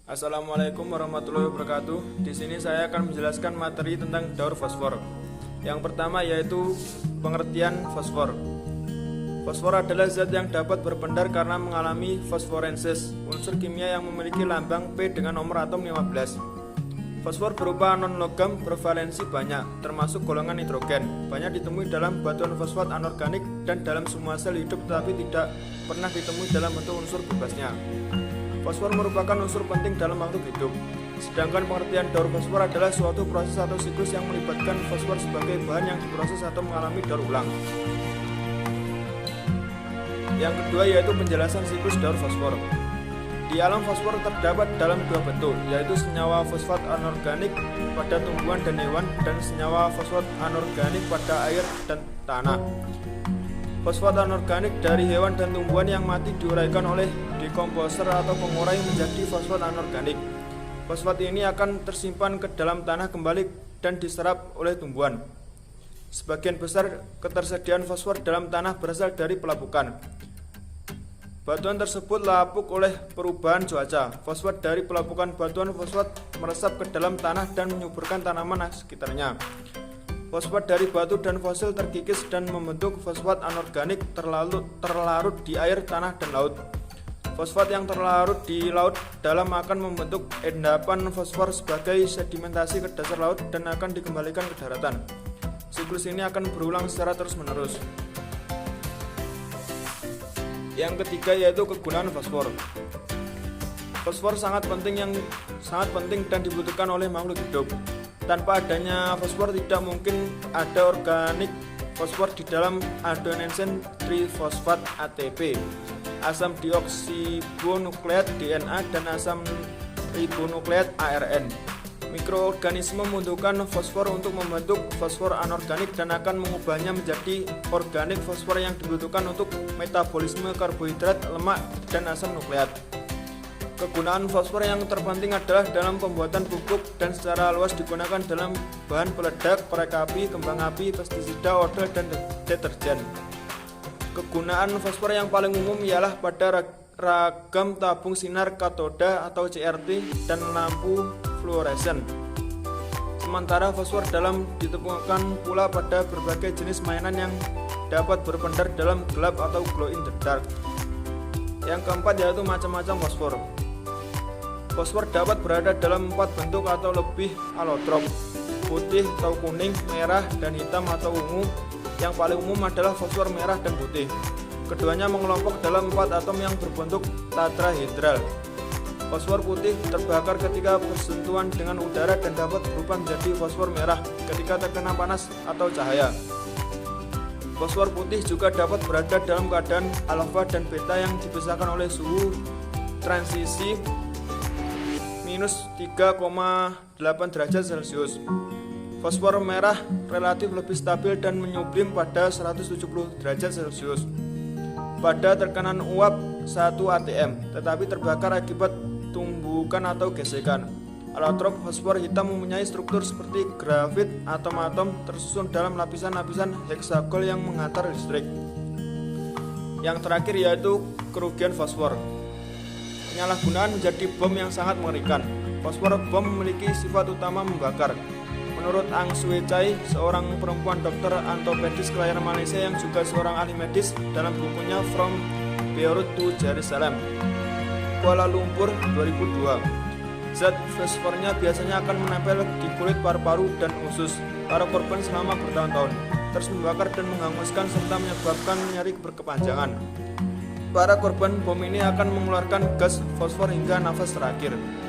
Assalamualaikum warahmatullahi wabarakatuh. Di sini saya akan menjelaskan materi tentang daur fosfor. Yang pertama yaitu pengertian fosfor. Fosfor adalah zat yang dapat berpendar karena mengalami fosforensis, unsur kimia yang memiliki lambang P dengan nomor atom 15. Fosfor berupa non-logam bervalensi banyak, termasuk golongan nitrogen. Banyak ditemui dalam batuan fosfat anorganik dan dalam semua sel hidup, tetapi tidak pernah ditemui dalam bentuk unsur bebasnya. Fosfor merupakan unsur penting dalam makhluk hidup. Sedangkan pengertian daur fosfor adalah suatu proses atau siklus yang melibatkan fosfor sebagai bahan yang diproses atau mengalami daur ulang. Yang kedua yaitu penjelasan siklus daur fosfor. Di alam fosfor terdapat dalam dua bentuk, yaitu senyawa fosfat anorganik pada tumbuhan dan hewan dan senyawa fosfat anorganik pada air dan tanah. Fosfat anorganik dari hewan dan tumbuhan yang mati diuraikan oleh dekomposer atau pengurai menjadi fosfat anorganik. Fosfat ini akan tersimpan ke dalam tanah kembali dan diserap oleh tumbuhan. Sebagian besar ketersediaan fosfor dalam tanah berasal dari pelapukan. Batuan tersebut lapuk oleh perubahan cuaca. Fosfat dari pelapukan batuan fosfat meresap ke dalam tanah dan menyuburkan tanaman sekitarnya. Fosfat dari batu dan fosil terkikis dan membentuk fosfat anorganik terlarut di air, tanah, dan laut. Fosfat yang terlarut di laut dalam akan membentuk endapan fosfor sebagai sedimentasi ke dasar laut dan akan dikembalikan ke daratan. Siklus ini akan berulang secara terus-menerus. Yang ketiga yaitu kegunaan fosfor. Fosfor sangat penting dan dibutuhkan oleh makhluk hidup. Tanpa adanya fosfor tidak mungkin ada organik fosfor di dalam adenosine trifosfat ATP, asam deoksiribonukleat DNA, dan asam ribonukleat ARN. Mikroorganisme membutuhkan fosfor untuk membentuk fosfor anorganik dan akan mengubahnya menjadi organik fosfor yang dibutuhkan untuk metabolisme karbohidrat, lemak, dan asam nukleat. Kegunaan fosfor yang terpenting adalah dalam pembuatan pupuk dan secara luas digunakan dalam bahan peledak, korek api, kembang api, pestisida, odol, dan deterjen. Kegunaan fosfor yang paling umum ialah pada ragam tabung sinar katoda atau CRT dan lampu fluoresen. Sementara fosfor ditemukan pula pada berbagai jenis mainan yang dapat berpendar dalam gelap atau glow in the dark. Yang keempat yaitu macam-macam fosfor. Fosfor dapat berada dalam 4 bentuk atau lebih alotrop: putih atau kuning, merah, dan hitam atau ungu. Yang paling umum adalah fosfor merah dan putih. Keduanya mengelompok dalam 4 atom yang berbentuk tetrahedral. Fosfor putih terbakar ketika bersentuhan dengan udara dan dapat berubah menjadi fosfor merah ketika terkena panas atau cahaya. Fosfor putih juga dapat berada dalam keadaan alfa dan beta yang dipisahkan oleh suhu transisi minus 3,8 derajat Celcius. Fosfor merah relatif lebih stabil dan menyublim pada 170 derajat Celcius pada tekanan uap 1 atm, tetapi terbakar akibat tumbukan atau gesekan. Alotrop fosfor hitam mempunyai struktur seperti grafit, atom-atom tersusun dalam lapisan-lapisan heksagol yang mengantar listrik. Yang terakhir yaitu kerugian fosfor. Penyalahgunaan menjadi bom yang sangat mengerikan. Fosfor bom memiliki sifat utama membakar. Menurut Ang Swee Chai, seorang perempuan dokter ortopedis kelahiran Malaysia yang juga seorang ahli medis, dalam bukunya From Beirut to Jerusalem, Kuala Lumpur 2002, zat fosfornya biasanya akan menempel di kulit, paru-paru, dan usus para korban selama bertahun-tahun, terus membakar dan menghanguskan serta menyebabkan nyeri berkepanjangan. Para korban bom ini akan mengeluarkan gas fosfor hingga nafas terakhir.